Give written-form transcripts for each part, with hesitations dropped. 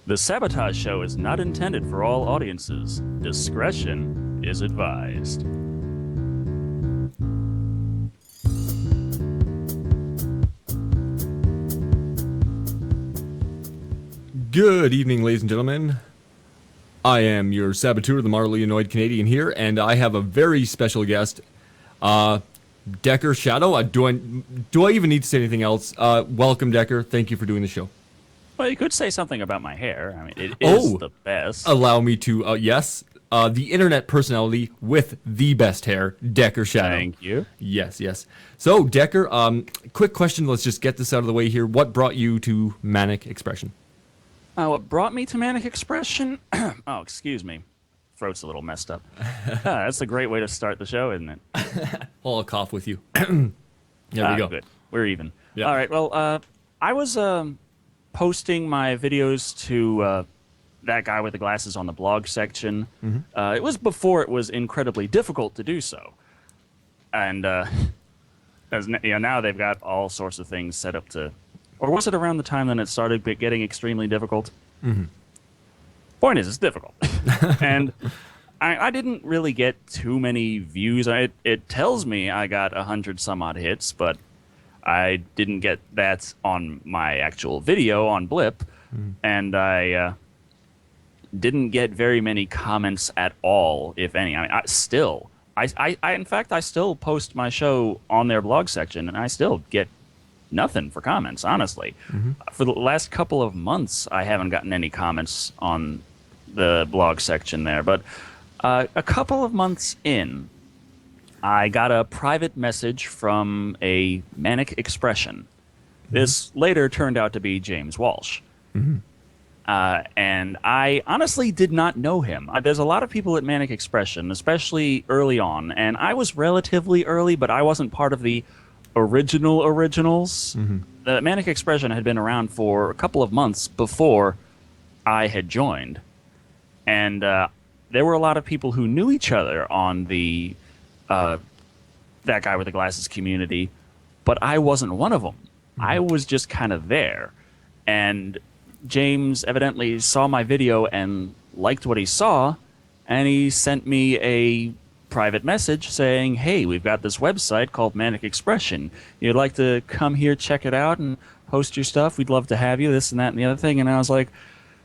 The Sabotage Show is not intended for all audiences. Discretion is advised. Good evening, ladies and gentlemen. I am your saboteur, the Marley Annoyed Canadian here, and I have a very special guest, Decker Shado. Do I even need to say anything else? Welcome, Decker. Thank you for doing the show. Well, you could say something about my hair. I mean, it is the best. Allow me to, yes, the internet personality with the best hair, Decker Shado. Thank you. Yes. So, Decker, quick question. Let's just get this out of the way here. What brought you to Manic Expression? What brought me to Manic Expression? Oh, excuse me. Throat's a little messed up. That's a great way to start the show, isn't it? I'll cough with you. There we go. Good. We're even. Yeah. All right. Well, I was posting my videos to that guy with the glasses on the blog section. Mm-hmm. It was before it was incredibly difficult to do so. And now they've got all sorts of things set up to... Or was it around the time that it started getting extremely difficult? Mm-hmm. Point is, it's difficult. And I didn't really get too many views. It tells me I got 100 some odd hits, but I didn't get that on my actual video on Blip. Mm-hmm. And I didn't get very many comments at all, if any. I mean, in fact, I still post my show on their blog section, and I still get nothing for comments, honestly. Mm-hmm. For the last couple of months, I haven't gotten any comments on the blog section there. But a couple of months in, I got a private message from a Manic Expression. Mm-hmm. This later turned out to be James Walsh. Mm-hmm. And I honestly did not know him. There's a lot of people at Manic Expression, especially early on, and I was relatively early, but I wasn't part of the originals. Mm-hmm. The Manic Expression had been around for a couple of months before I had joined. And there were a lot of people who knew each other on the that guy with the glasses community, but I wasn't one of them. Mm-hmm. I was just kind of there. And James evidently saw my video and liked what he saw, and he sent me a private message saying, hey, we've got this website called Manic Expression. You'd like to come here, check it out, and post your stuff? We'd love to have you, this and that and the other thing. And I was like,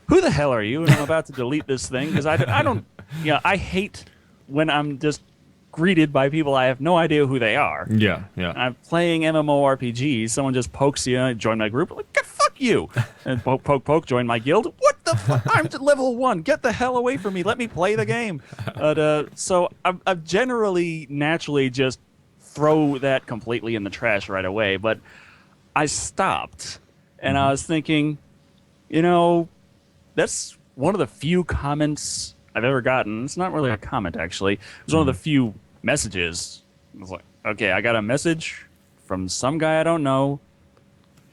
who the hell are you? And I'm about to delete this thing because I don't, I hate when I'm just greeted by people I have no idea who they are. Yeah. I'm playing MMORPGs. Someone just pokes you, join my group. I'm like, fuck you. And poke, join my guild. What the fuck? I'm to level 1. Get the hell away from me. Let me play the game. So I've generally, naturally just throw that completely in the trash right away. But I stopped, and I was thinking, that's one of the few comments I've ever gotten. It's not really a comment, actually. It was one of the few messages. I was like, okay, I got a message from some guy I don't know,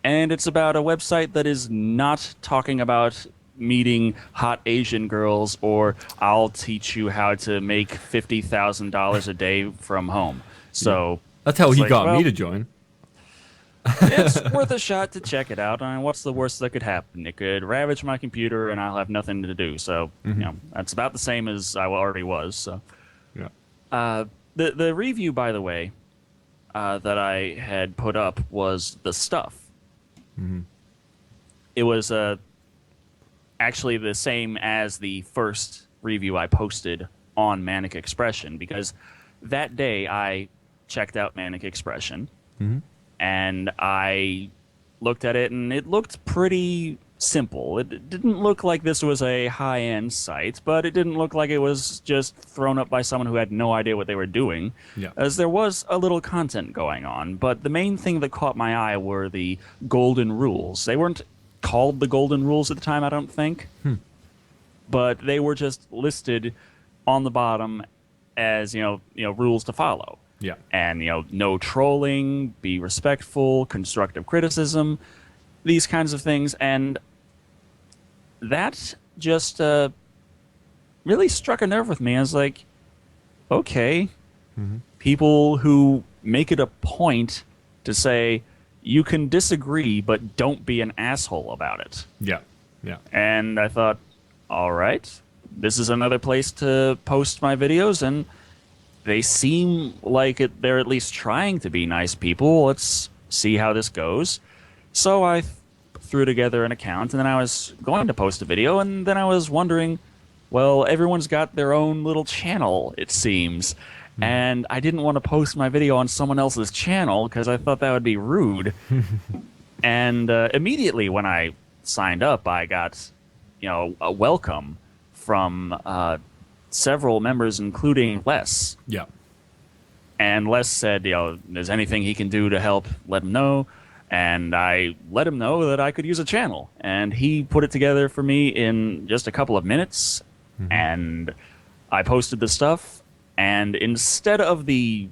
and it's about a website that is not talking about meeting hot Asian girls or I'll teach you how to make $50,000 a day from home. So that's how he got me to join. It's worth a shot to check it out. I mean, what's the worst that could happen? It could ravage my computer, and I'll have nothing to do. So, that's about the same as I already was. So, yeah. The review, by the way, that I had put up was the stuff. Mm-hmm. It was actually the same as the first review I posted on Manic Expression, because that day I checked out Manic Expression. Mm-hmm. And I looked at it, and it looked pretty simple. It didn't look like this was a high-end site, but it didn't look like it was just thrown up by someone who had no idea what they were doing, as there was a little content going on. But the main thing that caught my eye were the golden rules. They weren't called the golden rules at the time, I don't think, but they were just listed on the bottom as, rules to follow. Yeah. And, no trolling, be respectful, constructive criticism, these kinds of things. And that just really struck a nerve with me. I was like, okay, people who make it a point to say, you can disagree, but don't be an asshole about it. Yeah. Yeah. And I thought, all right, this is another place to post my videos, and they seem like they're at least trying to be nice people. Let's see how this goes. So I threw together an account, and then I was going to post a video, and then I was wondering, well, everyone's got their own little channel, it seems. And I didn't want to post my video on someone else's channel because I thought that would be rude. And immediately when I signed up, I got, a welcome from several members, including Les. Yeah. And Les said, there's anything he can do to help, let him know. And I let him know that I could use a channel. And he put it together for me in just a couple of minutes. And I posted the stuff. And instead of the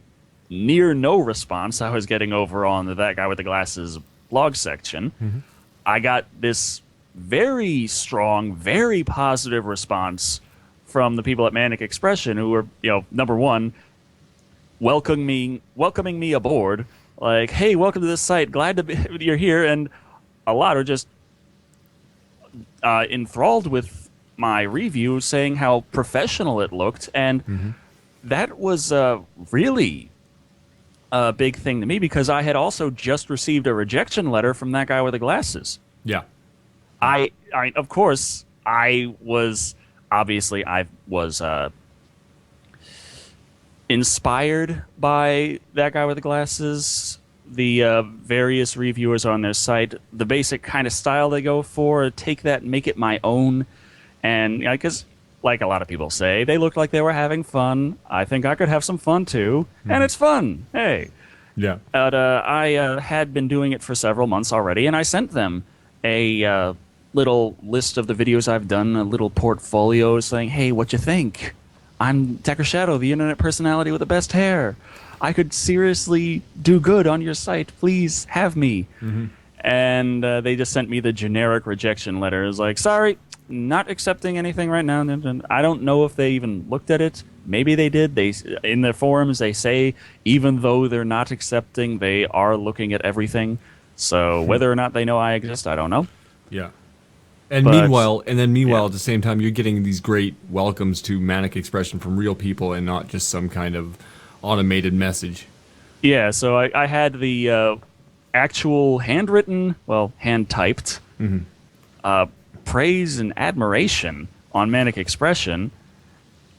near no response I was getting over on That Guy with the Glasses blog section, I got this very strong, very positive response from the people at Manic Expression who were, number one, welcoming me aboard. Like, hey, welcome to this site. Glad to be you're here. And a lot are just enthralled with my review, saying how professional it looked. And that was really a big thing to me because I had also just received a rejection letter from That Guy with the Glasses. Yeah. I of course, I was inspired by That Guy with the Glasses, the various reviewers on their site, the basic kind of style they go for, take that and make it my own. And because, like a lot of people say, they looked like they were having fun. I think I could have some fun too, and it's fun. Hey. Yeah. But I had been doing it for several months already, and I sent them a little list of the videos I've done, a little portfolio saying, hey, what you think? I'm Decker Shadow, the internet personality with the best hair. I could seriously do good on your site. Please have me. And they just sent me the generic rejection letter. It was like, sorry, not accepting anything right now. And I don't know if they even looked at it. Maybe they did. They in their forums, they say even though they're not accepting, they are looking at everything. So whether or not they know I exist, I don't know. Yeah. And But- meanwhile, Yeah. at the same time, you're getting these great welcomes to Manic Expression from real people and not just some kind of automated message. Yeah, so I had the actual handwritten, well, hand-typed praise and admiration on Manic Expression.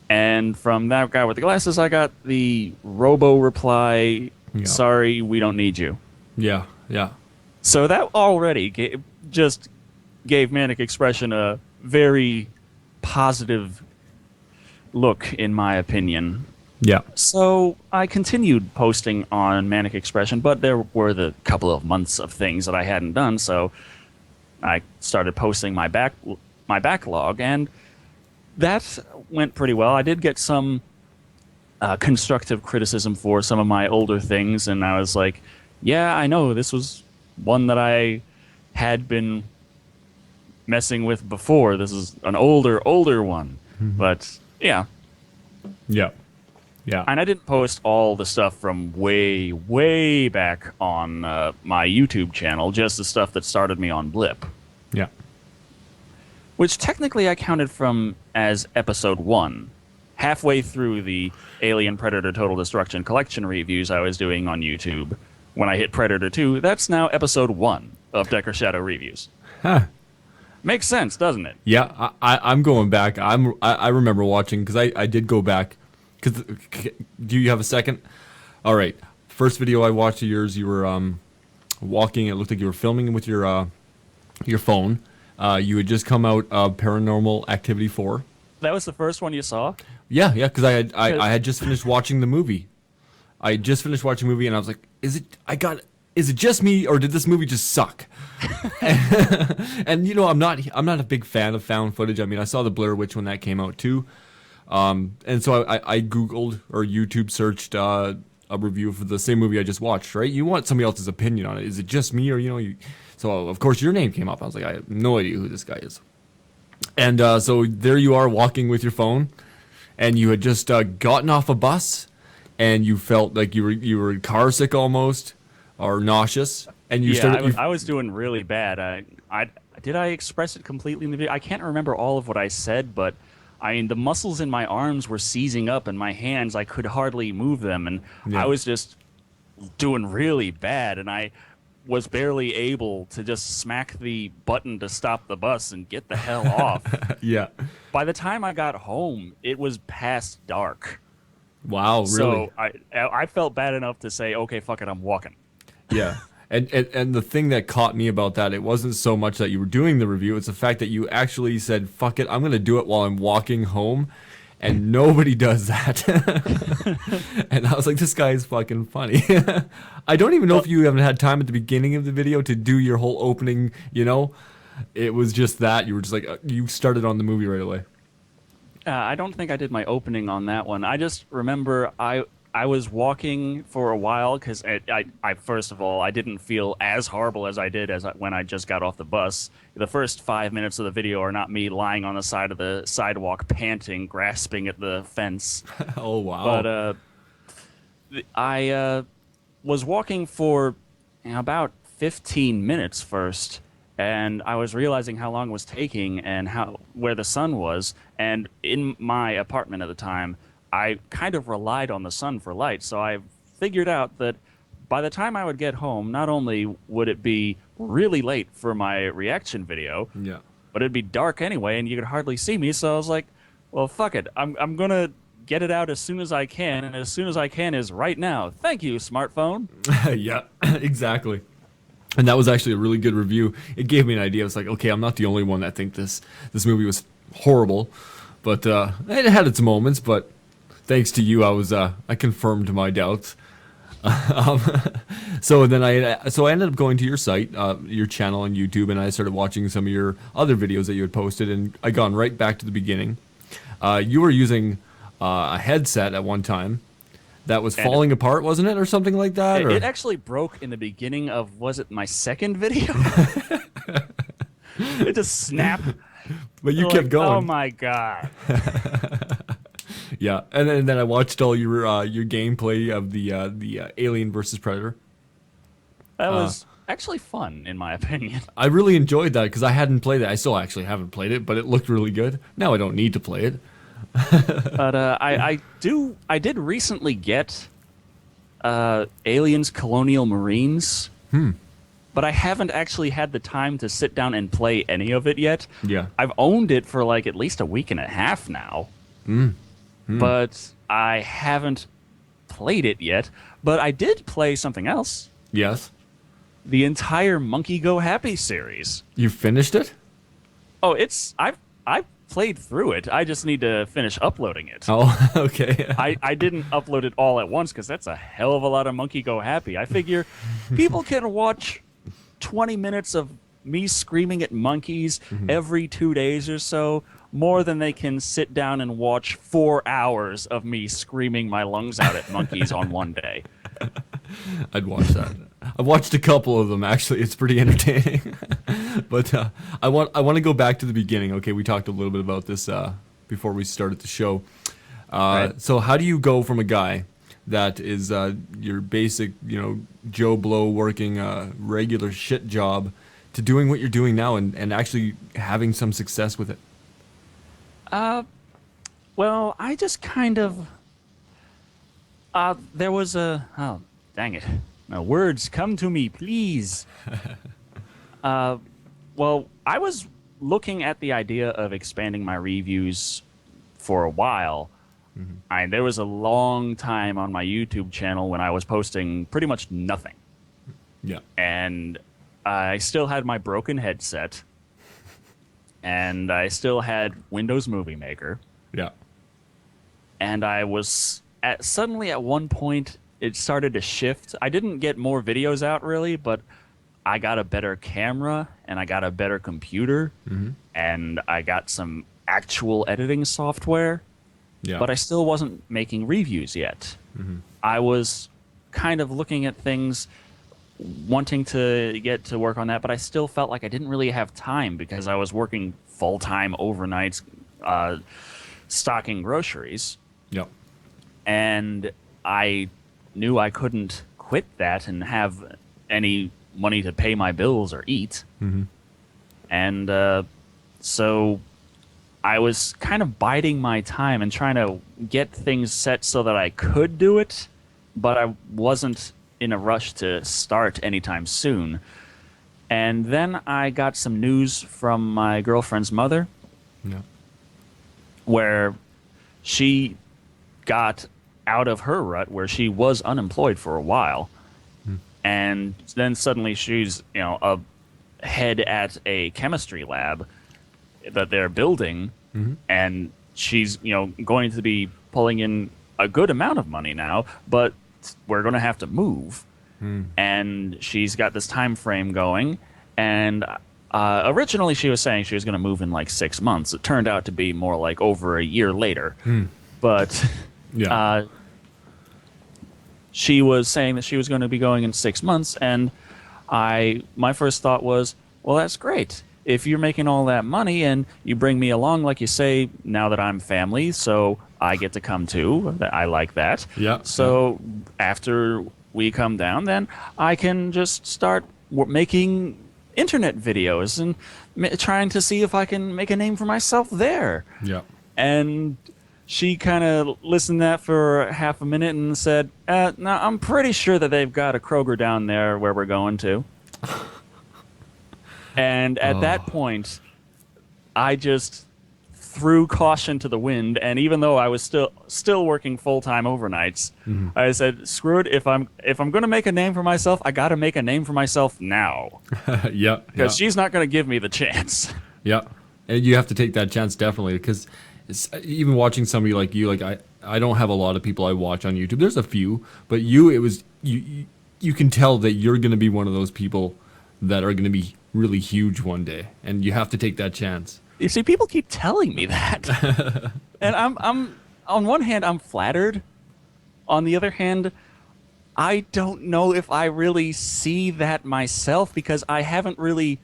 And from That Guy with the Glasses, I got the robo-reply, Yeah. sorry, we don't need you. Yeah. Yeah. So that already just gave Manic Expression a very positive look, in my opinion. Yeah. So I continued posting on Manic Expression, but there were the couple of months of things that I hadn't done, so I started posting my backlog, and that went pretty well. I did get some constructive criticism for some of my older things, and I was like, yeah, I know, this was one that I had been messing with before. This is an older one. But, yeah. Yeah. Yeah. And I didn't post all the stuff from way, way back on my YouTube channel, just the stuff that started me on Blip, Yeah. which technically I counted from as episode 1. Halfway through the Alien Predator Total Destruction collection reviews I was doing on YouTube, when I hit Predator 2, that's now episode 1 of Decker Shadow Reviews. Huh. Makes sense, doesn't it? Yeah, I'm going back. I remember watching because I did go back. Cause, do you have a second? All right. First video I watched of yours, you were walking. It looked like you were filming with your phone. You had just come out of Paranormal Activity 4. That was the first one you saw? Yeah, because I had just finished watching the movie. I had just finished watching the movie, and I was like, is it just me, or did this movie just suck? And I'm not a big fan of found footage. I mean, I saw the Blair Witch when that came out too, and so I Googled or YouTube searched a review for the same movie I just watched. Right? You want somebody else's opinion on it. Is it just me, or So of course your name came up. I was like, I have no idea who this guy is. And so there you are walking with your phone, and you had just gotten off a bus, and you felt like you were car sick almost, or nauseous, and you started. I was doing really bad. did I express it completely in the video? I can't remember all of what I said, but I mean, the muscles in my arms were seizing up, and my hands, I could hardly move them, and I Yeah. was just doing really bad, and I was barely able to just smack the button to stop the bus and get the hell off. Yeah. By the time I got home, it was past dark. Wow, really? So I felt bad enough to say, okay, fuck it, I'm walking. Yeah. And the thing that caught me about that, it wasn't so much that you were doing the review, it's the fact that you actually said, fuck it, I'm going to do it while I'm walking home. And nobody does that. And I was like, this guy is fucking funny. I don't even know if you haven't had time at the beginning of the video to do your whole opening, you know? It was just that. You were just like, you started on the movie right away. I don't think I did my opening on that one. I just remember I was walking for a while because I first of all, I didn't feel as horrible as I did when I just got off the bus. The first 5 minutes of the video are not me lying on the side of the sidewalk, panting, grasping at the fence. Oh, wow. But I was walking for about 15 minutes first, and I was realizing how long it was taking and where the sun was. And in my apartment at the time, I kind of relied on the sun for light, so I figured out that by the time I would get home, not only would it be really late for my reaction video, Yeah. but it'd be dark anyway, and you could hardly see me. So I was like, well, fuck it. I'm gonna get it out as soon as I can, and as soon as I can is right now. Thank you, smartphone. Yeah, exactly. And that was actually a really good review. It gave me an idea. It's like, okay, I'm not the only one that think this movie was horrible, but it had its moments. But thanks to you, I confirmed my doubts. Um, so then I ended up going to your site, your channel on YouTube, and I started watching some of your other videos that you had posted, and I gone right back to the beginning. You were using a headset at one time that was falling apart, wasn't it, or something like that? It actually broke in the beginning of, was it my second video? It just snapped. But you kept going. Oh my god. Yeah, and then I watched all your gameplay of the Alien versus Predator. That was actually fun, in my opinion. I really enjoyed that because I hadn't played it. I still actually haven't played it, but it looked really good. Now I don't need to play it. But I did recently get Aliens Colonial Marines. But I haven't actually had the time to sit down and play any of it yet. Yeah. I've owned it for like at least a week and a half now. But I haven't played it yet. But I did play something else. Yes. The entire Monkey Go Happy series. You finished it? Oh, I've played through it. I just need to finish uploading it. Oh, okay. I didn't upload it all at once because that's a hell of a lot of Monkey Go Happy. I figure people can watch 20 minutes of me screaming at monkeys every 2 days or so more than they can sit down and watch 4 hours of me screaming my lungs out at monkeys on one day. I'd watch that. I've watched a couple of them actually. It's pretty entertaining. But I want to go back to the beginning. Okay, we talked a little bit about this before we started the show. Right. So how do you go from a guy that is your basic, Joe Blow working a regular shit job to doing what you're doing now and actually having some success with it? Well, I just kind of... there was a... Oh, dang it. Now, words, come to me, please. Well, I was looking at the idea of expanding my reviews for a while. There was a long time on my YouTube channel when I was posting pretty much nothing. Yeah. And I still had my broken headset. And I still had Windows Movie Maker. Yeah. And I was suddenly at one point it started to shift. I didn't get more videos out really, but I got a better camera and I got a better computer and I got some actual editing software. Yeah. But I still wasn't making reviews yet. I was kind of looking at things, wanting to get to work on that, but I still felt like I didn't really have time because I was working full-time overnights, stocking groceries. Yeah. And I knew I couldn't quit that and have any money to pay my bills or eat. And so I was kind of biding my time and trying to get things set so that I could do it, but I wasn't in a rush to start anytime soon. And then I got some news from my girlfriend's mother Yeah. where she got out of her rut where she was unemployed for a while. And then suddenly she's, a head at a chemistry lab that they're building, and she's, going to be pulling in a good amount of money now, but we're going to have to move. And she's got this time frame going, and originally she was saying she was going to move in like 6 months. It turned out to be more like over a year later. But Yeah. she was saying that she was going to be going in 6 months, and my first thought was, well, that's great. If you're making all that money and you bring me along, like you say, now that I'm family, so I get to come too. I like that. Yeah. So after we come down, then I can just start making internet videos and trying to see if I can make a name for myself there. Yeah. And she kind of listened to that for half a minute and said, no, I'm pretty sure that they've got a Kroger down there where we're going to. And at that point, I just threw caution to the wind. And even though I was still working full-time overnights, I said, screw it. If I'm going to make a name for myself, I got to make a name for myself now. Yeah. Because she's not going to give me the chance. Yeah, and you have to take that chance definitely, because even watching somebody like you, like I don't have a lot of people I watch on YouTube. There's a few, but you can tell that you're going to be one of those people that are going to be really huge one day, and you have to take that chance. You see, people keep telling me that, and I'm on one hand I'm flattered. On the other hand, I don't know if I really see that myself, because I haven't really.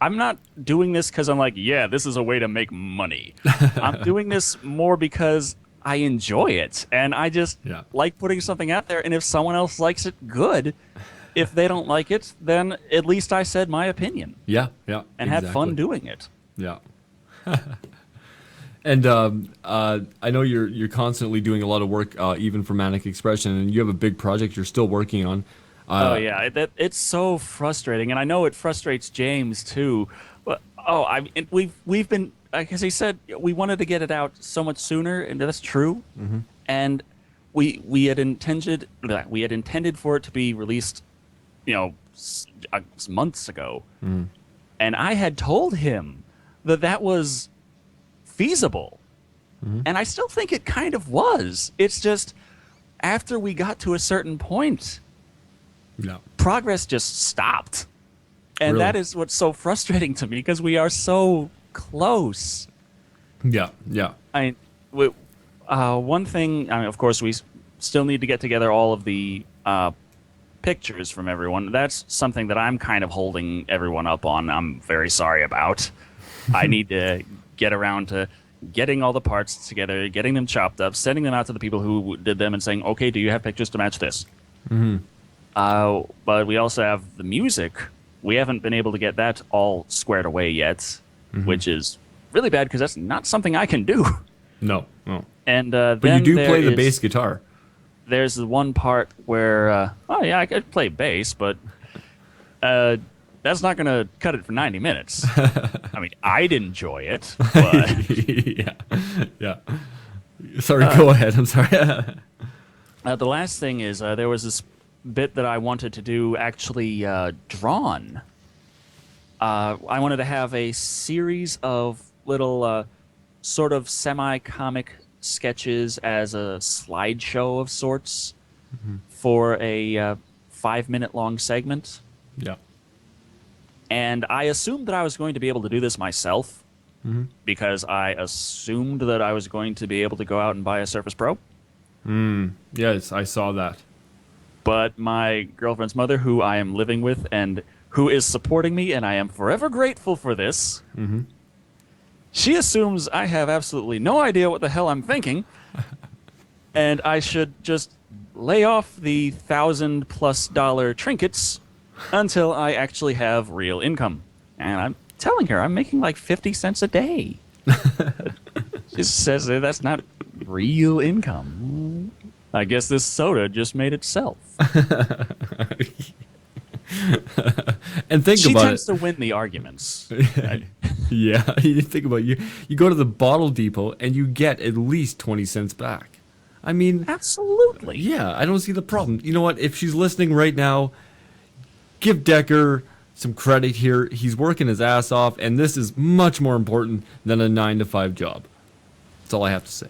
I'm not doing this because I'm like, yeah, this is a way to make money. I'm doing this more because I enjoy it, and I just like putting something out there. And if someone else likes it, good. If they don't like it, then at least I said my opinion. Yeah, and had fun doing it. Yeah. And I know you're constantly doing a lot of work, even for Manic Expression, and you have a big project you're still working on. It's so frustrating, and I know it frustrates James too. But we've been, like as he said, we wanted to get it out so much sooner, and that's true. And we had intended for it to be released, months ago, and I had told him that was feasible, and I still think it kind of was. It's just after we got to a certain point. Yeah. Progress just stopped. And Really? that is what's so frustrating to me, because we are so close. Yeah. One thing, of course, we still need to get together all of the pictures from everyone. That's something that I'm kind of holding everyone up on. I'm very sorry about. I need to get around to getting all the parts together, getting them chopped up, sending them out to the people who did them and saying, okay, do you have pictures to match this? But we also have the music. We haven't been able to get that all squared away yet, which is really bad because that's not something I can do. No. And But then you do play the bass guitar. There's the one part where, I could play bass, but that's not going to cut it for 90 minutes. I mean, I'd enjoy it, but... Yeah. Sorry, go ahead. I'm sorry. The last thing is there was this bit that I wanted to do actually drawn. I wanted to have a series of little sort of semi-comic sketches as a slideshow of sorts for a 5-minute long segment. Yeah. And I assumed that I was going to be able to do this myself because I assumed that I was going to be able to go out and buy a Surface Pro. Yes, I saw that. But my girlfriend's mother, who I am living with and who is supporting me, and I am forever grateful for this, she assumes I have absolutely no idea what the hell I'm thinking, and I should just lay off the $1,000+ trinkets until I actually have real income. And telling her I'm making like 50 cents a day. She says that that's not real income. I guess this soda just made itself. And think She about tends it. to win the arguments. Yeah, you think about it. You go to the bottle depot and you get at least 20 cents back. I mean, Absolutely. yeah, I don't see the problem. You know what? If she's listening right now, give Decker some credit here. He's working his ass off, and this is much more important than a 9 to 5 job. That's all I have to say.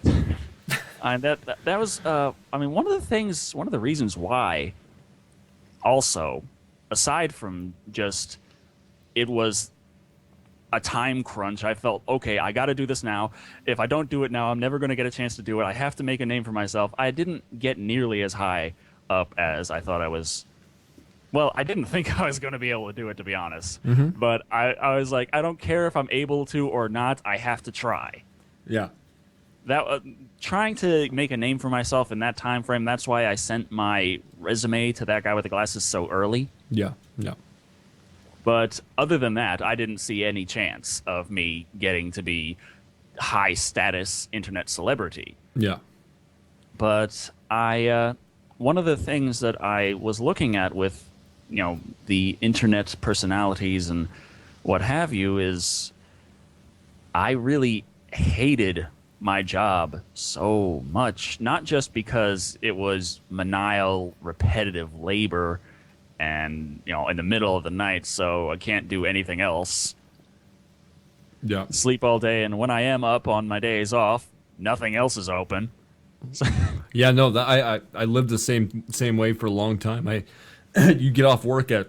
And that was, I mean, one of the reasons why, also, aside from just it was a time crunch, I felt, okay, I got to do this now. If I don't do it now, I'm never going to get a chance to do it. I have to make a name for myself. I didn't get nearly as high up as I thought I was. Well, I didn't think I was going to be able to do it, to be honest. But I was like, I don't care if I'm able to or not. I have to try. Yeah. That trying to make a name for myself in that time frame. That's why I sent my resume to that guy with the glasses so early. Yeah. Yeah. But other than that, I didn't see any chance of me getting to be high status internet celebrity. Yeah. But one of the things that I was looking at with, the internet personalities and what have you is I really hated my job so much, not just because it was maniacal, repetitive labor and, in the middle of the night, so I can't do anything else. Yeah. Sleep all day, and when I am up on my days off, nothing else is open. Yeah, no, I lived the same way for a long time. You get off work at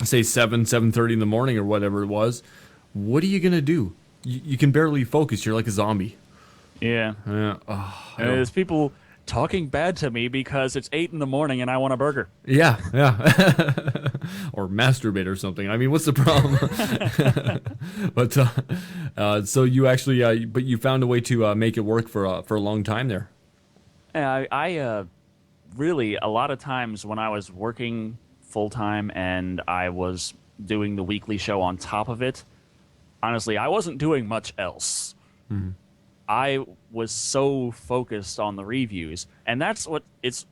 say 7:30 in the morning or whatever it was. What are you gonna do? You can barely focus. You're like a zombie. Yeah. Yeah. Oh, And there's people talking bad to me because it's 8 in the morning and I want a burger. yeah. Yeah. Or masturbate or something. I mean, what's the problem? But so you actually, but you found a way to make it work for a long time there. And I really, a lot of times when I was working full time and I was doing the weekly show on top of it, honestly, I wasn't doing much else. I was so focused on the reviews, and it's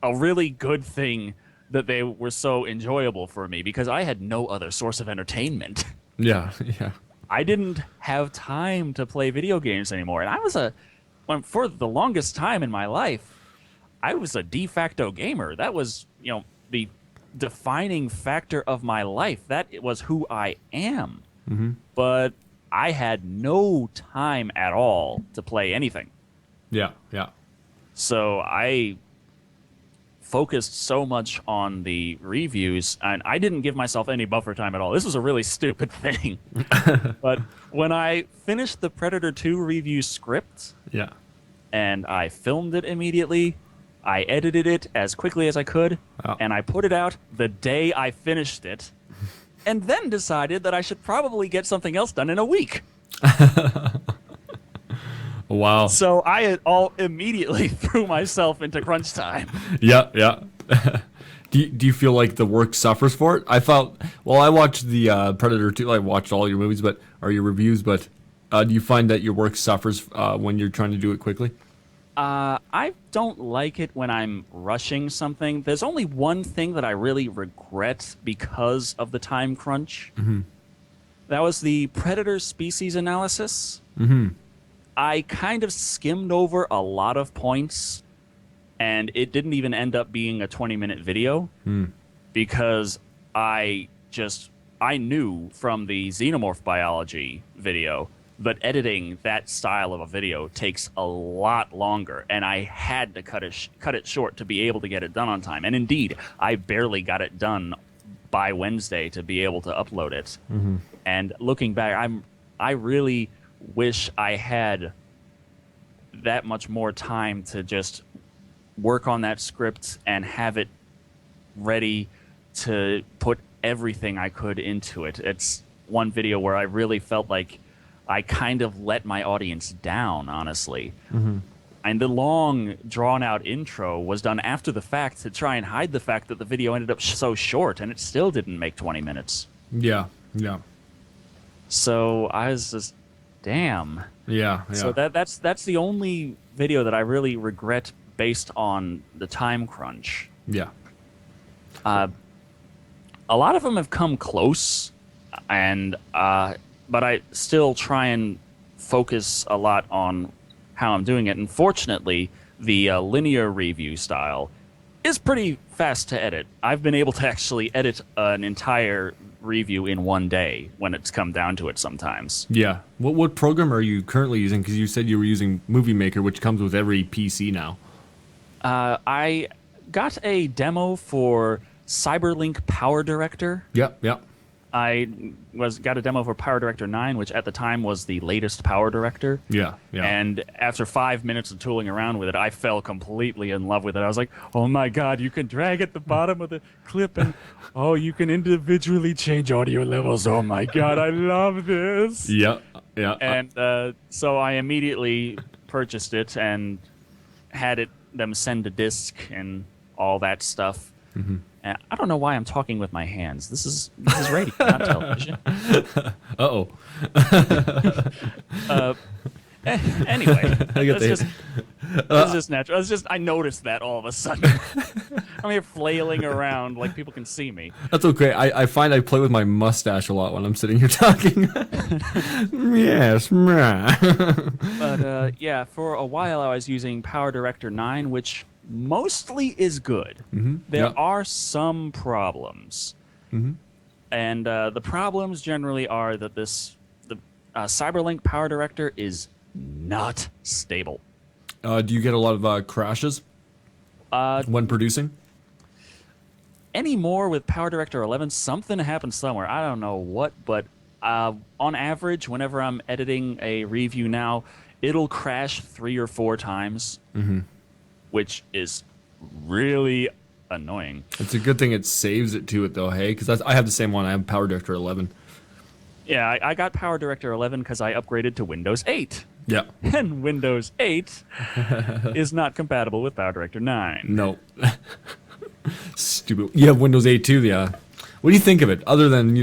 a really good thing that they were so enjoyable for me because I had no other source of entertainment. Yeah. Yeah. I didn't have time to play video games anymore, and I was for the longest time in my life, I was a de facto gamer. That was, the defining factor of my life. That was who I am. But I had no time at all to play anything. Yeah. Yeah. So I focused so much on the reviews, and I didn't give myself any buffer time at all. This was a really stupid thing. But when I finished the Predator 2 review script, Yeah. and I filmed it immediately, I edited it as quickly as I could, Wow. and I put it out the day I finished it, and then decided that I should probably get something else done in a week. Wow. So I all immediately threw myself into crunch time. Yeah, yeah. Do you feel like the work suffers for it? I felt, well, I watched the Predator 2. I watched all your movies, or your reviews, but do you find that your work suffers when you're trying to do it quickly? I don't like it when I'm rushing something. There's only one thing that I really regret because of the time crunch. That was the Predator species analysis. I kind of skimmed over a lot of points, and it didn't even end up being a 20-minute video because I knew from the xenomorph biology video that editing that style of a video takes a lot longer, and I had to cut it short to be able to get it done on time. And indeed, I barely got it done by Wednesday to be able to upload it. And looking back, I really wish I had that much more time to just work on that script and have it ready to put everything I could into it. It's one video where I really felt like I kind of let my audience down, honestly. And the long, drawn-out intro was done after the fact to try and hide the fact that the video ended up so short, and it still didn't make 20 minutes. Yeah, yeah. So I was just, damn. Yeah, yeah. So that's the only video that I really regret based on the time crunch. Yeah. A lot of them have come close, and but I still try and focus a lot on how I'm doing it. And fortunately, the linear review style is pretty fast to edit. I've been able to actually edit an entire review in one day when it's come down to it sometimes. Yeah. What program are you currently using? Because you said you were using Movie Maker, which comes with every PC now. I got a demo for Cyberlink Power Director. Yep, yep. I got a demo for Power Director 9, which at the time was the latest Power Director. Yeah, yeah. And after 5 minutes of tooling around with it, I fell completely in love with it. I was like, oh my God, you can drag at the bottom of the clip and, oh, you can individually change audio levels. Oh my God, I love this. Yeah, yeah. And so I immediately purchased it and had them send a disc and all that stuff. Mm-hmm. And I don't know why I'm talking with my hands. This is radio, not television. Uh-oh. Anyway, I get it's just natural. It's just I noticed that all of a sudden. I'm here flailing around like people can see me. That's okay. I find I play with my mustache a lot when I'm sitting here talking. Yes. But yeah, for a while I was using Power Director 9, which mostly is good. Mm-hmm. There are some problems. Mm-hmm. And the problems generally are that the Cyberlink Power Director is not stable. Do you get a lot of crashes when producing? Anymore with Power Director 11, something happens somewhere. I don't know what, but on average, whenever I'm editing a review now, it'll crash 3 or 4 times, which is really annoying. It's a good thing it saves it to it, though, hey? Because I have the same one. I have Power Director 11. Yeah, I got Power Director 11 because I upgraded to Windows 8. Yeah. And Windows 8 is not compatible with Power Director 9. No. Stupid. You have Windows 8 too, yeah. What do you think of it, other than,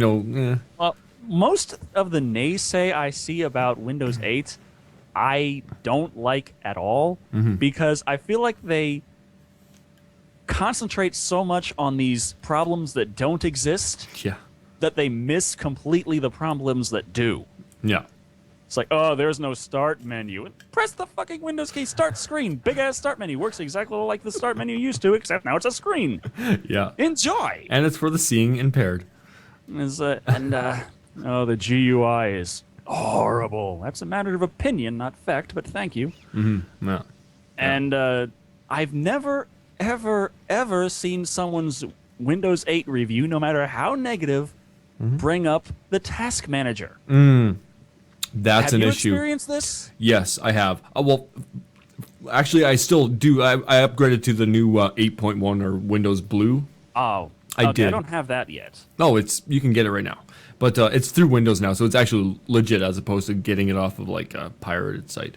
Well, most of the naysay I see about Windows 8, I don't like at all, because I feel like they concentrate so much on these problems that don't exist Yeah. that they miss completely the problems that do. Yeah. It's like, oh, there's no start menu. Press the fucking Windows key, start screen. Big ass start menu. Works exactly like the start menu used to, except now it's a screen. Yeah. Enjoy. And it's for the seeing impaired. Oh, the GUI is horrible. That's a matter of opinion, not fact, but thank you. Mm-hmm. Yeah. And I've never, ever, ever seen someone's Windows 8 review, no matter how negative, bring up the task manager. That's an issue. Have you experienced this? Yes, I have. Well, actually, I still do. I upgraded to the new 8.1 or Windows Blue. Oh, I okay, did. I don't have that yet. No, you can get it right now. But it's through Windows now, so it's actually legit as opposed to getting it off of like a pirated site.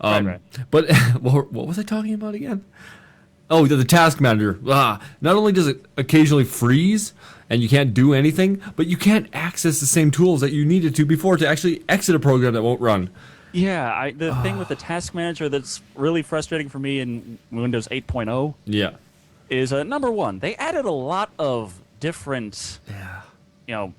Right. But what was I talking about again? Oh, the task manager. Not only does it occasionally freeze and you can't do anything, but you can't access the same tools that you needed to before to actually exit a program that won't run. Yeah, the thing with the task manager that's really frustrating for me in Windows 8.0 Yeah. is, number one, they added a lot of different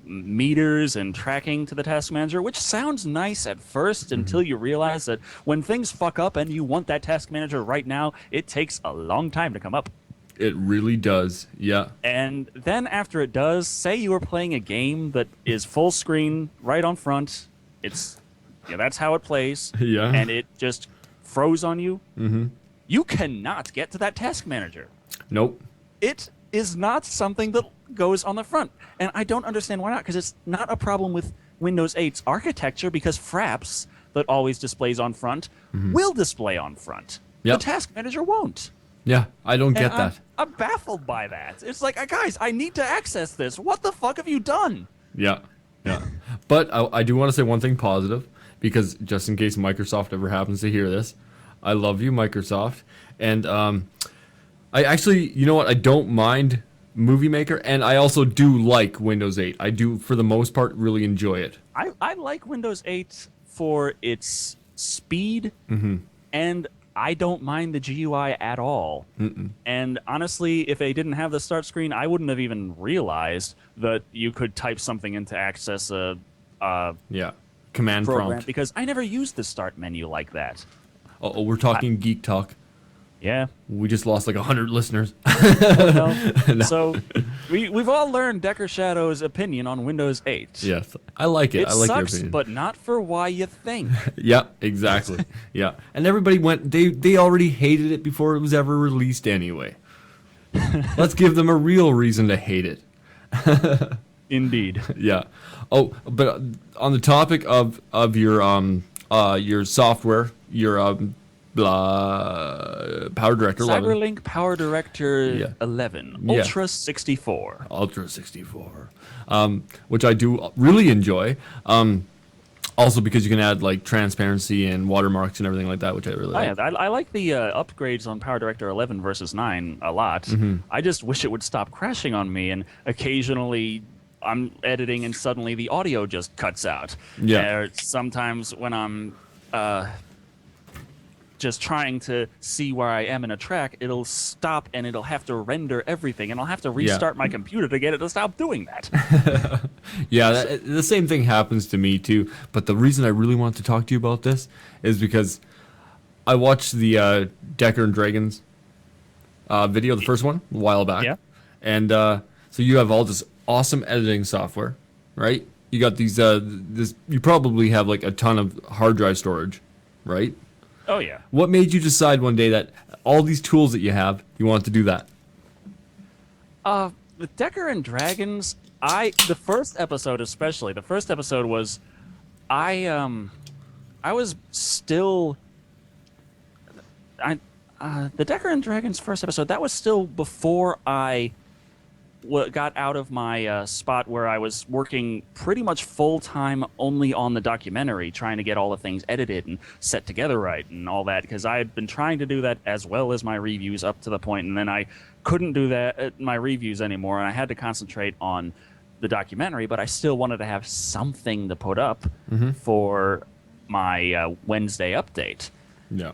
meters and tracking to the task manager, which sounds nice at first until you realize that when things fuck up and you want that task manager right now, it takes a long time to come up. It really does. Yeah. And then after it does, say you are playing a game that is full screen right on front, that's how it plays. Yeah. And it just froze on you. You cannot get to that task manager. Nope. It is not something that goes on the front. And I don't understand why not, because it's not a problem with Windows 8's architecture, because Fraps, that always displays on front, will display on front. Yep. The task manager won't. Yeah, I don't get And that. I'm baffled by that. It's like, guys, I need to access this. What the fuck have you done? Yeah. Yeah. But I do want to say one thing positive, because just in case Microsoft ever happens to hear this, I love you, Microsoft. And I actually, you know what? I don't mind movie maker, and I also do like Windows 8. I do, for the most part, really enjoy it. I like Windows 8 for its speed, and I don't mind the GUI at all. And honestly, if they didn't have the start screen, I wouldn't have even realized that you could type something in to access a Yeah. Command program prompt. because I never used the start menu like that. Oh, we're talking geek talk. Yeah. We just lost like 100 listeners. No. So we've all learned Decker Shadow's opinion on Windows 8. Yes, I like it. It I like your sucks, opinion. but not for why you think. Yeah, exactly. Yeah, and everybody went. They already hated it before it was ever released anyway. Let's give them a real reason to hate it. Indeed. Yeah. Oh, but on the topic of your software, your Power Director 11, CyberLink Power Director Yeah. 11 Yeah. Ultra 64. Ultra 64, which I do really enjoy. Also because you can add like transparency and watermarks and everything like that, which I really Oh, like. yeah, I like the upgrades on Power Director 11 versus 9 a lot. Mm-hmm. I just wish it would stop crashing on me, and occasionally I'm editing and suddenly the audio just cuts out. Yeah. Or sometimes when I'm just trying to see where I am in a track, it'll stop and it'll have to render everything, and I'll have to restart my computer to get it to stop doing that. Yeah, the same thing happens to me too. But the reason I really want to talk to you about this is because I watched the Decker and Dragons video, the first one, a while back. Yeah. And so you have all this awesome editing software, right? You got these. You probably have like a ton of hard drive storage, right? Oh, yeah. What made you decide one day that all these tools that you have, you want to do that? With Decker and Dragons, the first episode especially, the first episode was, I was still, the Decker and Dragons first episode, that was still before I got out of my spot where I was working pretty much full-time only on the documentary, trying to get all the things edited and set together right and all that, because I had been trying to do that as well as my reviews up to the point, and then I couldn't do that my reviews anymore, and I had to concentrate on the documentary, but I still wanted to have something to put up for my Wednesday update. Yeah.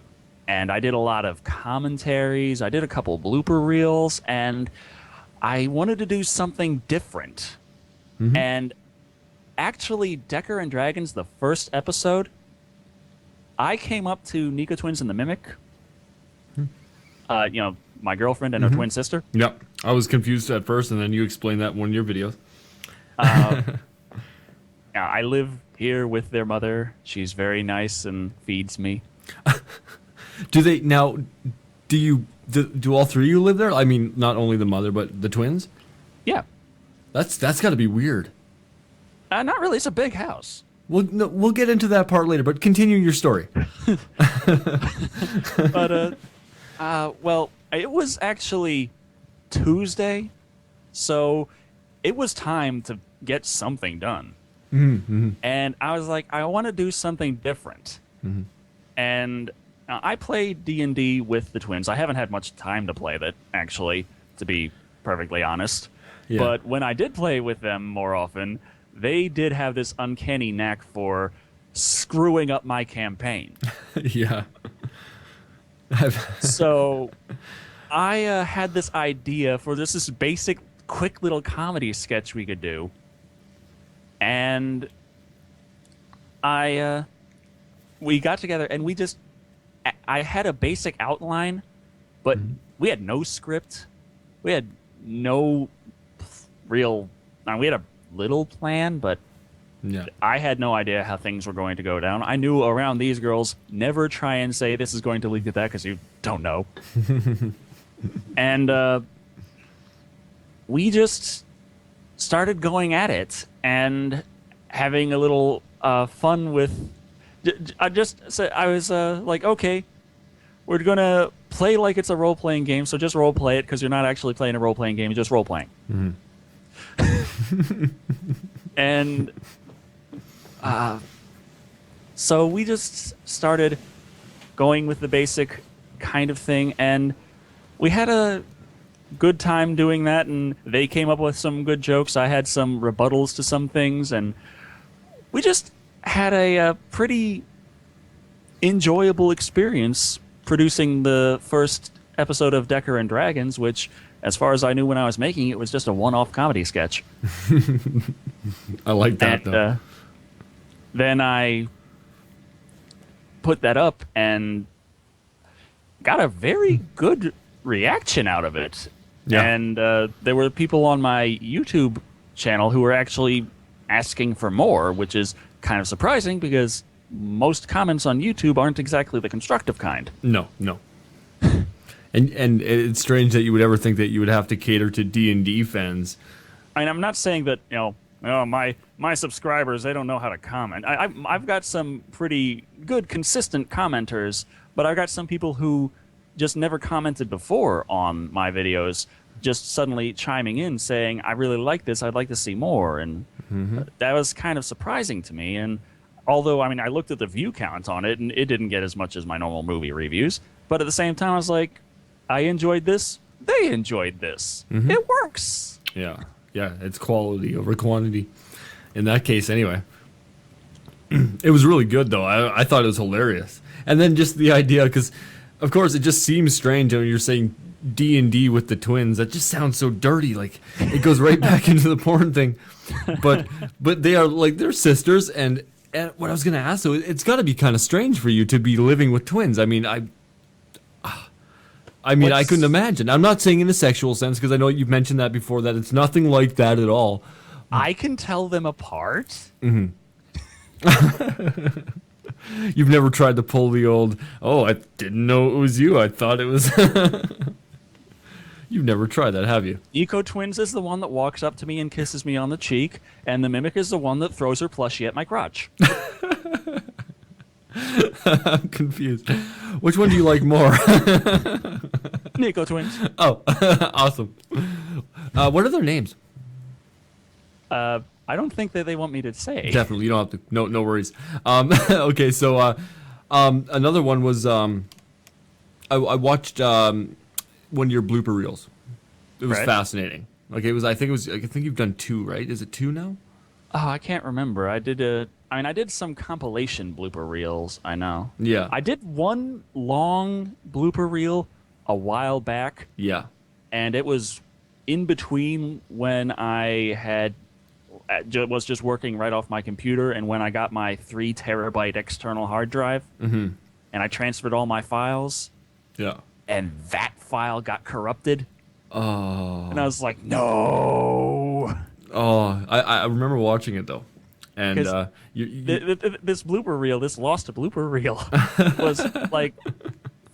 And I did a lot of commentaries, I did a couple blooper reels, and I wanted to do something different. And actually, Decker and Dragons, the first episode, I came up to Nika Twins and the Mimic, my girlfriend and her twin sister. Yep. I was confused at first, and then you explained that in one of your videos. I live here with their mother. She's very nice and feeds me. Do all three of you live there? I mean, not only the mother, but the twins? Yeah. That's got to be weird. Not really. It's a big house. We'll get into that part later, but continue your story. But, well, it was actually Tuesday, so it was time to get something done. And I was like, I want to do something different. And I played D&D with the twins. I haven't had much time to play that, actually, to be perfectly honest. Yeah. But when I did play with them more often, they did have this uncanny knack for screwing up my campaign. Yeah. So I had this idea for this basic, quick little comedy sketch we could do. And we got together and I had a basic outline, but we had no script. We had no real, we had a little plan, but Yeah. I had no idea how things were going to go down. I knew around these girls, never try and say this is going to lead to that because you don't know. And we just started going at it and having a little fun with. I was like, okay, we're gonna play like it's a role playing game, so just role play it because you're not actually playing a role playing game, you're just role playing. And so we just started going with the basic kind of thing, and we had good time doing that, and they came up with some good jokes. I had some rebuttals to some things, and we just had a pretty enjoyable experience producing the first episode of Decker and Dragons, which, as far as I knew when I was making it, was just a one-off comedy sketch. I like that, And though. then I put that up and got a very good reaction out of it. Yeah. And there were people on my YouTube channel who were actually asking for more, which is kind of surprising because most comments on YouTube aren't exactly the constructive kind. No. And it's strange that you would ever think that you would have to cater to D&D fans. I mean, I'm not saying that, my subscribers, they don't know how to comment. I've got some pretty good, consistent commenters, but I've got some people who just never commented before on my videos, just suddenly chiming in saying, I really like this, I'd like to see more. And that was kind of surprising to me. And although, I mean, I looked at the view count on it, and it didn't get as much as my normal movie reviews. But at the same time, I was like, I enjoyed this. They enjoyed this. It works. Yeah, it's quality over quantity. In that case, anyway. It was really good, though. I thought it was hilarious. And then just the idea, because, of course, it just seems strange when you're saying D&D with the twins. That just sounds so dirty. Like, it goes right back into the porn thing. But they are, like, they're sisters, and what I was going to ask, though, it's got to be kind of strange for you to be living with twins. I mean, I couldn't imagine. I'm not saying in a sexual sense, because I know you've mentioned that before, that it's nothing like that at all. I can tell them apart. You've never tried to pull the old, I didn't know it was you. I thought it was... You've never tried that, have you? Eco Twins is the one that walks up to me and kisses me on the cheek, and the Mimic is the one that throws her plushie at my crotch. I'm confused. Which one do you like more? Eco Twins. Oh, awesome. What are their names? I don't think that they want me to say. Definitely, you don't have to. No worries. Okay, so another one was I watched one of your blooper reels. It was Right. fascinating. Okay, I think you've done 2, right? Is it 2 now? Oh, I can't remember. I did some compilation blooper reels, I know. Yeah. I did one long blooper reel a while back, Yeah. and it was in between when I was just working right off my computer and when I got my 3 terabyte external hard drive, and I transferred all my files, Yeah. and that file got corrupted, Oh. and I was like, no. Oh, I remember watching it though, and 'Cause This blooper reel, this lost blooper reel, was like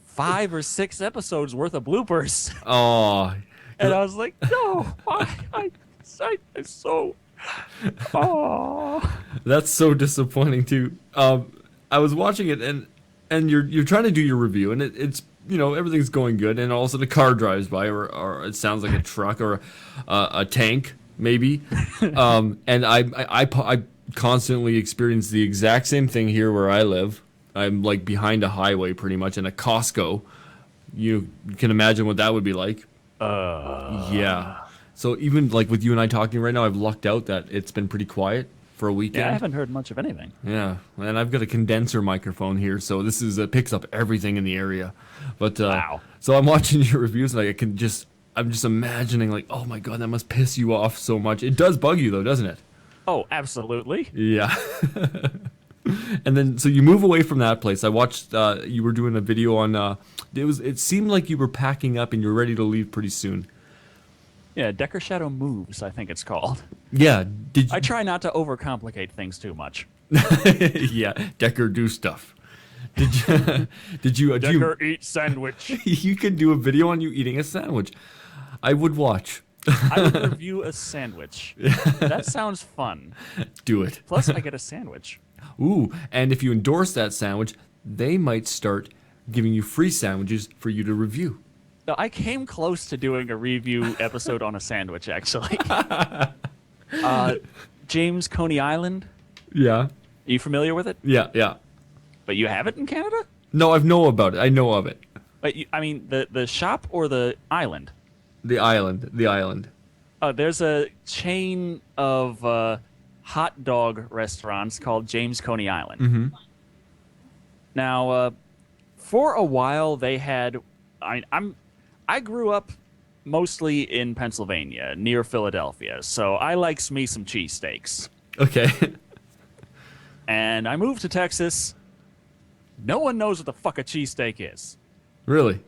5 or 6 episodes worth of bloopers, oh, and I was like, no, I so, oh. that's so disappointing too. I was watching it and you're trying to do your review and it's everything's going good and all of a sudden a car drives by or it sounds like a truck or a tank maybe, and I constantly experience the exact same thing here where I live. I'm like behind a highway pretty much in a Costco. You can imagine what that would be like. Yeah. So even like with you and I talking right now, I've lucked out that it's been pretty quiet for a weekend. Yeah, I haven't heard much of anything. Yeah, and I've got a condenser microphone here, so this is picks up everything in the area. But Wow. So I'm watching your reviews, and I'm just imagining like, oh my god, that must piss you off so much. It does bug you though, doesn't it? Oh, absolutely. Yeah. And then so you move away from that place. I watched you were doing a video on. It seemed like you were packing up and you're ready to leave pretty soon. Yeah, Decker Shadow Moves, I think it's called. Yeah. Did you? I try not to overcomplicate things too much. Yeah, Decker do stuff. Did you? Did you? Decker eat sandwich. You can do a video on you eating a sandwich. I would watch. I would review a sandwich. That sounds fun. Do it. Plus, I get a sandwich. Ooh, and if you endorse that sandwich, they might start giving you free sandwiches for you to review. No, I came close to doing a review episode on a sandwich, actually. James Coney Island. Yeah. Are you familiar with it? Yeah. But you have it in Canada? No, I know about it. I know of it. But I mean, the shop or the island? The island. The island. There's a chain of hot dog restaurants called James Coney Island. Mm-hmm. Now, for a while, they had. I grew up mostly in Pennsylvania, near Philadelphia, so I likes me some cheesesteaks. Okay. And I moved to Texas. No one knows what the fuck a cheesesteak is. Really?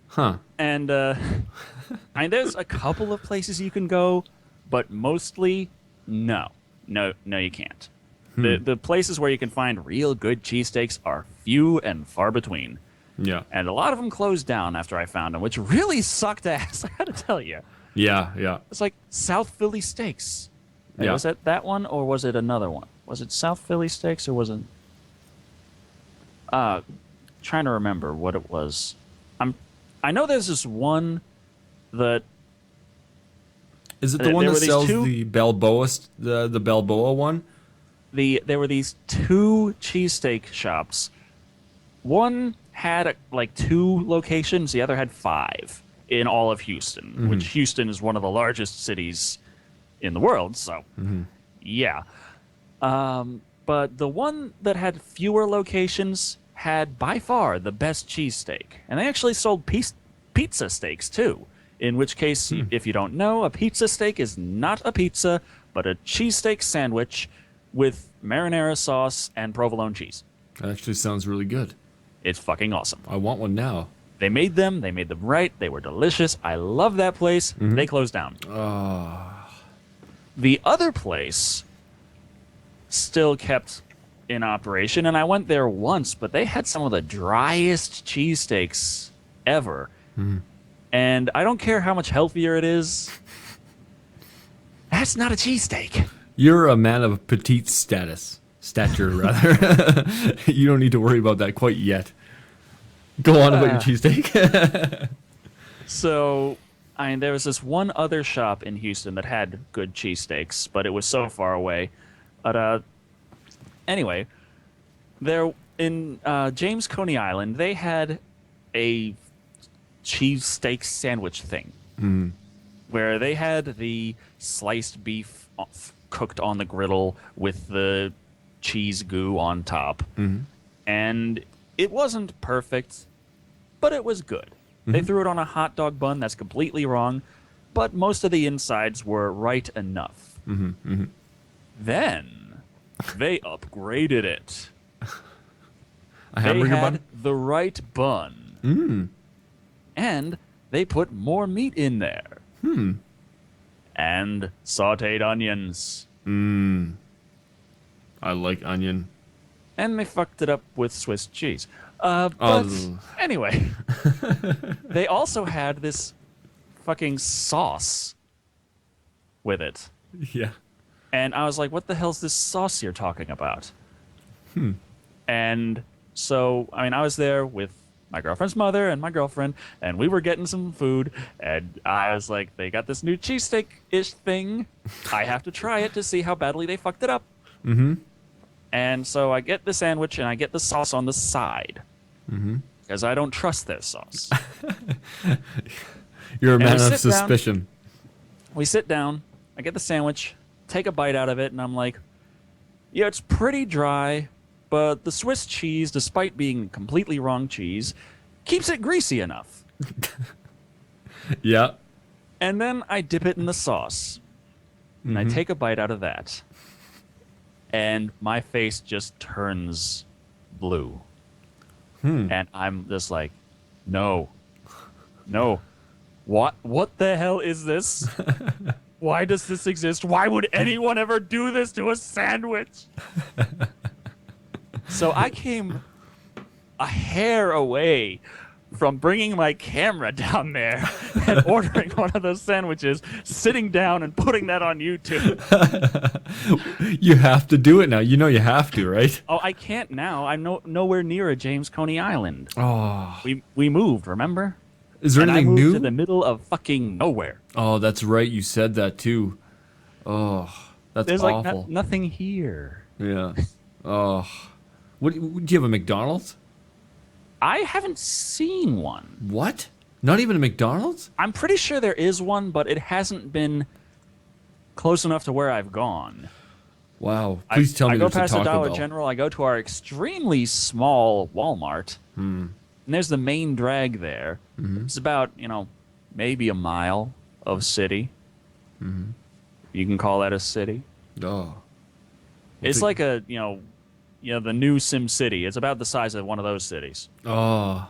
Huh. And there's a couple of places you can go, but mostly no, you can't. The places where you can find real good cheesesteaks are few and far between. Yeah. And a lot of them closed down after I found them, which really sucked ass. I gotta tell you. Yeah. Yeah. It's like South Philly Steaks. Hey, Yeah. was it that one or was it another one? Was it South Philly Steaks or was it? Trying to remember what it was. I know there's this one that Is it the There one were that these sells two- the Balboa, the Balboa one? there were these two cheesesteak shops. One had like 2 locations, the other had 5 in all of Houston, which Houston is one of the largest cities in the world. So, yeah. But the one that had fewer locations had by far the best cheesesteak, and they actually sold pizza steaks too. In which case, if you don't know, a pizza steak is not a pizza, but a cheesesteak sandwich with marinara sauce and provolone cheese. That actually sounds really good. It's fucking awesome. I want one now. They made them right, they were delicious. I love that place. They closed down. The other place still kept in operation, and I went there once, but they had some of the driest cheesesteaks ever. And I don't care how much healthier it is. That's not a cheesesteak. You're a man of petite stature, rather. You don't need to worry about that quite yet. Go on about your cheesesteak. So, there was this one other shop in Houston that had good cheesesteaks, but it was so far away. But anyway, there in James Coney Island, they had a cheesesteak sandwich thing, where they had the sliced beef cooked on the griddle with the cheese goo on top, and it wasn't perfect, but it was good. They threw it on a hot dog bun. That's completely wrong, but most of the insides were right enough. Then they upgraded it. A They hamburger had bun? the right bun. And they put more meat in there. And sauteed onions. I like onion. And they fucked it up with Swiss cheese. But Oh. anyway, they also had this fucking sauce with it. Yeah. And I was like, what the hell's this sauce you're talking about? And so, I was there with my girlfriend's mother and my girlfriend, and we were getting some food, and I was like, they got this new cheesesteak-ish thing. I have to try it to see how badly they fucked it up. And so I get the sandwich, and I get the sauce on the side. Because I don't trust their sauce. You're a And man we of sit down. suspicion. We sit down, I get the sandwich, take a bite out of it, and I'm like, yeah, it's pretty dry, but the Swiss cheese, despite being completely wrong cheese, keeps it greasy enough. Yeah. And then I dip it in the sauce, and I take a bite out of that, and my face just turns blue. And I'm just like, no. What the hell is this? Why does this exist? Why would anyone ever do this to a sandwich? So I came a hair away from bringing my camera down there and ordering one of those sandwiches, sitting down and putting that on YouTube. You have to do it now. You know you have to, right? Oh, I can't now. I'm nowhere near a James Coney Island. Oh. We moved, remember? Is there And I anything moved new? to the middle of fucking nowhere. Oh, that's right. You said that too. Oh, that's There's awful. like nothing here. Yeah. Oh. What do you have, a McDonald's? I haven't seen one. What? Not even a McDonald's? I'm pretty sure there is one, but it hasn't been close enough to where I've gone. Wow. Please tell me I go there's a past the Taco Dollar Bell. General. I go to our extremely small Walmart, and there's the main drag there. It's about maybe a mile of city. You can call that a city. Oh. It's like a the new Sim City. It's about the size of one of those cities. Oh.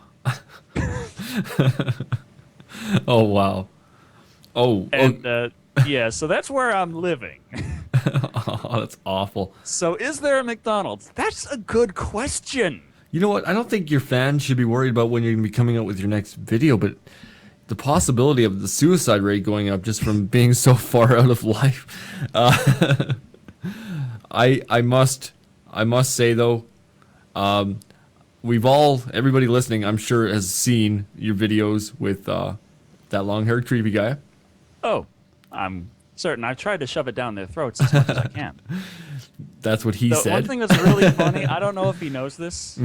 Oh, wow. Oh. And yeah, so that's where I'm living. Oh, that's awful. So is there a McDonald's? That's a good question. You know what? I don't think your fans should be worried about when you're going to be coming out with your next video, but the possibility of the suicide rate going up just from being so far out of life. I must say though, everybody listening, I'm sure, has seen your videos with that long-haired creepy guy. Oh, I'm certain. I've tried to shove it down their throats as much as I can. That's what he said. One thing that's really funny, I don't know if he knows this,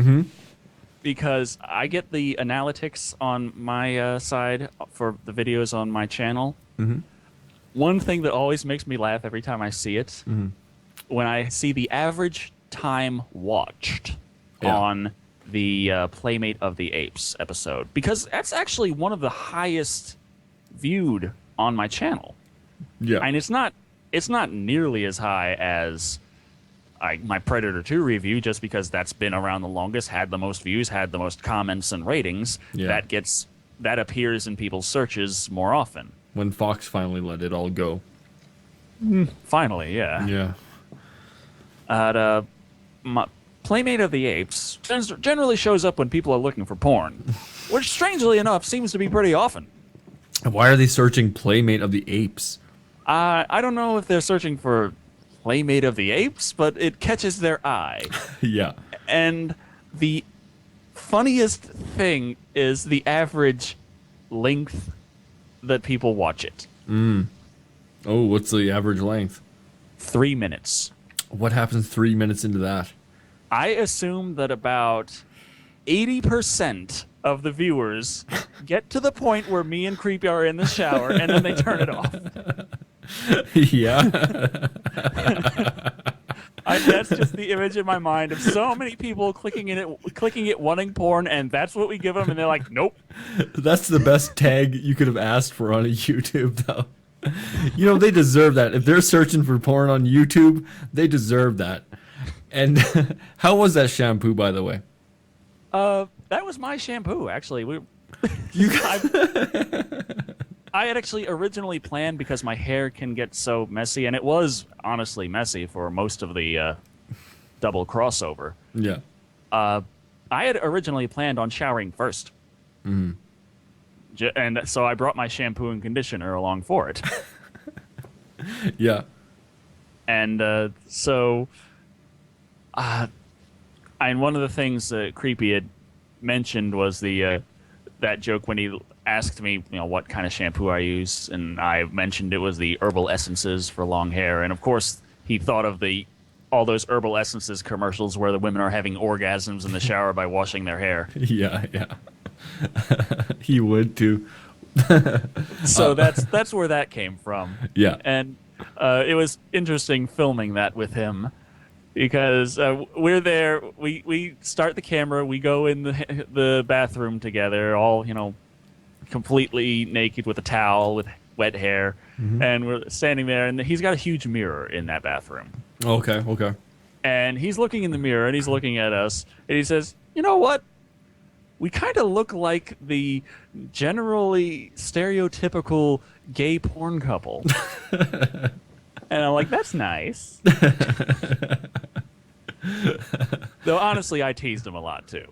because I get the analytics on my side for the videos on my channel. One thing that always makes me laugh every time I see it, when I see the average time watched on the Playmate of the Apes episode, because that's actually one of the highest viewed on my channel. Yeah. And it's not nearly as high as my Predator 2 review, just because that's been around the longest, had the most views, had the most comments and ratings. Yeah. That appears in people's searches more often. When Fox finally let it all go. Finally, yeah. Yeah. My Playmate of the Apes generally shows up when people are looking for porn, which strangely enough seems to be pretty often. Why are they searching Playmate of the Apes? I don't know if they're searching for Playmate of the Apes, but it catches their eye. Yeah. And the funniest thing is the average length that people watch it. Oh, what's the average length? 3 minutes. What happens 3 minutes into that? I assume that about 80% of the viewers get to the point where me and Creepy are in the shower, and then they turn it off. Yeah. That's just the image in my mind of so many people clicking it, wanting porn, and that's what we give them, and they're like, nope. That's the best tag you could have asked for on a YouTube, though. You know, they deserve that. If they're searching for porn on YouTube, they deserve that. And how was that shampoo, by the way? That was my shampoo, actually. You I had actually originally planned, because my hair can get so messy, and it was honestly messy for most of the double crossover. Yeah. I had originally planned on showering first. And so I brought my shampoo and conditioner along for it. Yeah. And and one of the things that Creepy had mentioned was that joke when he asked me, what kind of shampoo I use, and I mentioned it was the herbal essences for long hair, and of course he thought of all those herbal essences commercials where the women are having orgasms in the shower by washing their hair. Yeah, yeah. He would too. So that's where that came from. Yeah. And it was interesting filming that with him, because we're there, we start the camera, we go in the bathroom together, all completely naked with a towel with wet hair, and we're standing there, and he's got a huge mirror in that bathroom. Okay. And he's looking in the mirror, and he's looking at us, and he says, "You know what? We kind of look like the generally stereotypical gay porn couple." And I'm like, that's nice. Though honestly, I teased him a lot too.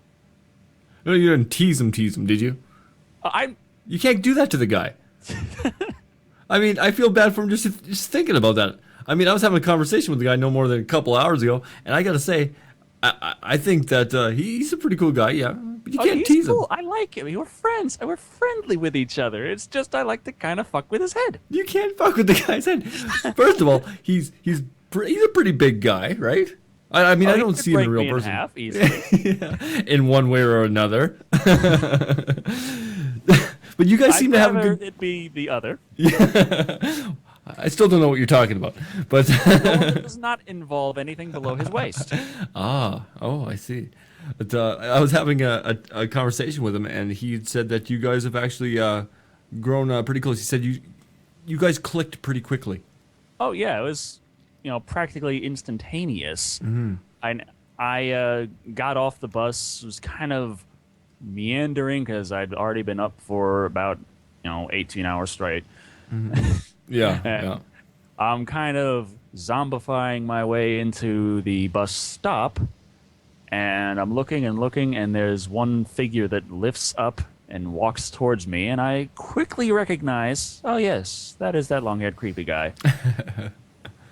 No, you didn't tease him, did you? You can't do that to the guy. I mean, I feel bad for him just thinking about that. I mean, I was having a conversation with the guy no more than a couple hours ago, and I gotta say, I think that he's a pretty cool guy, yeah. But you can't tease him. I like him. We're friends. We're friendly with each other. It's just I like to kind of fuck with his head. You can't fuck with the guy's head. First of all, he's a pretty big guy, right? I mean, I don't see him in a real person. In half, easily. Yeah, in one way or another. But you guys I'd seem to have a rather good. it be the other. I still don't know what you're talking about, but The one that does not involve anything below his waist. oh, I see. But I was having a conversation with him, and he said that you guys have actually grown pretty close. He said you guys clicked pretty quickly. Oh yeah, it was, practically instantaneous. I got off the bus, was kind of meandering because I'd already been up for about 18 hours straight. Yeah, And yeah. I'm kind of zombifying my way into the bus stop, and I'm looking and looking, and there's one figure that lifts up and walks towards me, and I quickly recognize, oh yes, that is that long-haired creepy guy.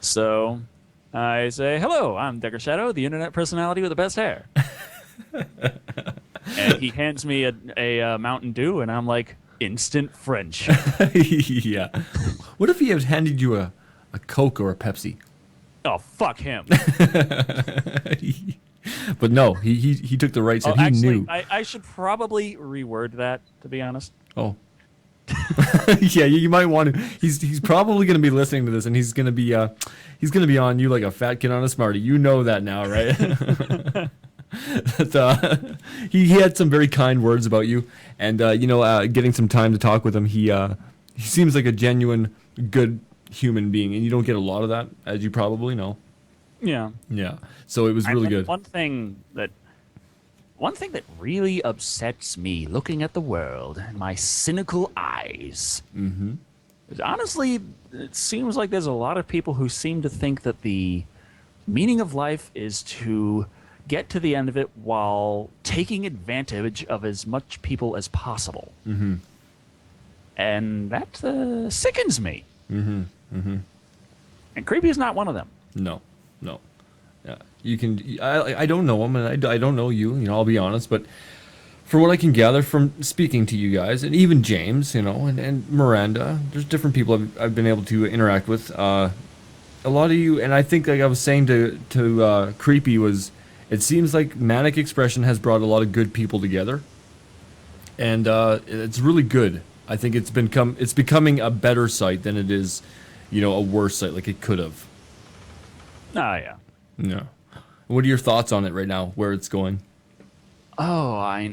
So I say, hello, I'm Decker Shadow, the internet personality with the best hair. And he hands me a Mountain Dew, and I'm like, instant friendship. Yeah. What if he had handed you a Coke or a Pepsi? Oh, fuck him. But no, he took the right Oh, side. He actually, knew. I should probably reword that, to be honest. Oh. Yeah, you might want to. He's probably going to be listening to this, and he's going to be on you like a fat kid on a Smartie. You know that now, right? But, he had some very kind words about you, and getting some time to talk with him, he seems like a genuine good human being, and you don't get a lot of that, as you probably know. Yeah. Yeah, so it was really good. One thing that really upsets me looking at the world and my cynical eyes is honestly, it seems like there's a lot of people who seem to think that the meaning of life is to get to the end of it while taking advantage of as much people as possible. And that sickens me. And creepy is not one of them. No. Yeah, you can. I don't know him, and I don't know you. I'll be honest, but from what I can gather from speaking to you guys, and even James, and Miranda, there's different people I've been able to interact with. A lot of you, and I think, like I was saying to Creepy, was it seems like Manic Expression has brought a lot of good people together, and it's really good. I think it's becoming a better site than it is, a worse site like it could have. Ah, yeah. Yeah. What are your thoughts on it right now, where it's going? Oh,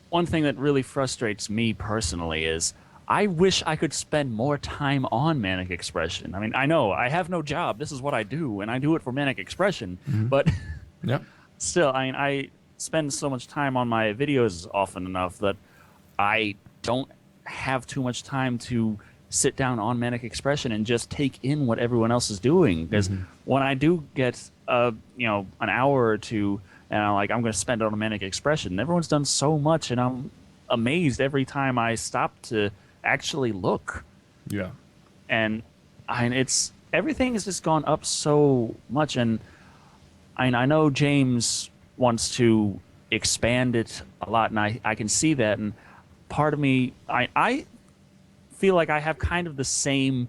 one thing that really frustrates me personally is I wish I could spend more time on Manic Expression. I mean, I know I have no job. This is what I do, and I do it for Manic Expression. But Yeah. still, I spend so much time on my videos often enough that I don't have too much time to sit down on Manic Expression and just take in what everyone else is doing. Because when I do get an hour or two, and I'm going to spend it on Manic Expression, everyone's done so much, and I'm amazed every time I stop to actually look. Yeah. And everything has just gone up so much, and I know James wants to expand it a lot, and I can see that, and part of me, I feel like I have kind of the same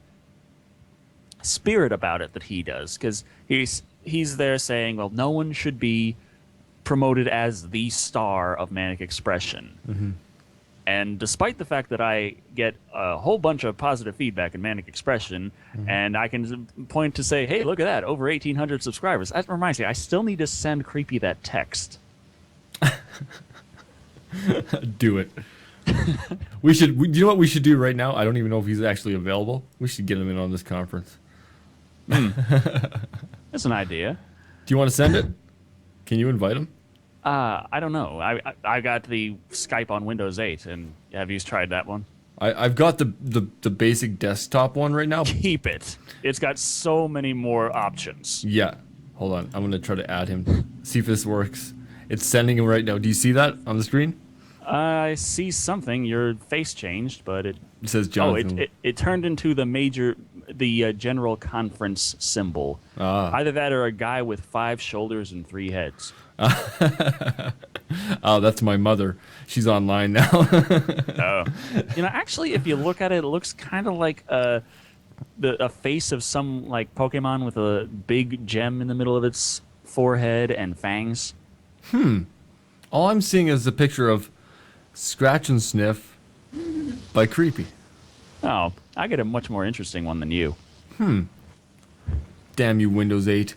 spirit about it that he does, because he's there saying, well, no one should be promoted as the star of Manic Expression. And despite the fact that I get a whole bunch of positive feedback in Manic Expression, and I can point to say, hey, look at that, over 1,800 subscribers. That reminds me, I still need to send Creepy that text. Do it. You know what we should do right now? I don't even know if he's actually available. We should get him in on this conference. That's an idea. Do you want to send it? Can you invite him? I don't know. I got the Skype on Windows 8, and have you tried that one? I've got the basic desktop one right now. Keep it. It's got so many more options. Yeah. Hold on. I'm going to try to add him. See if this works. It's sending him right now. Do you see that on the screen? I see something. Your face changed, but it says Jonathan. Oh, it turned into the general conference symbol. Either that or a guy with 5 shoulders and 3 heads. Oh, that's my mother. She's online now. Oh. Actually, if you look at it, it looks kind of like a face of some like Pokemon with a big gem in the middle of its forehead and fangs. All I'm seeing is a picture of Scratch and Sniff by creepy. Oh, I get a much more interesting one than you. Damn you, Windows 8.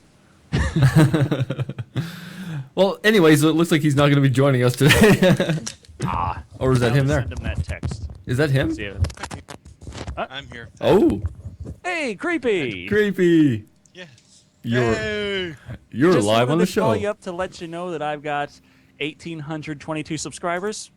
Well, anyways, it looks like he's not going to be joining us today. Or is that him there? Send him that text. Is that him? See it. I'm here. Oh, Hey, creepy! creepy. Yes. You're Hey. you're Just live on wanted the to call show. you up to let you know that I've got 1,822 subscribers.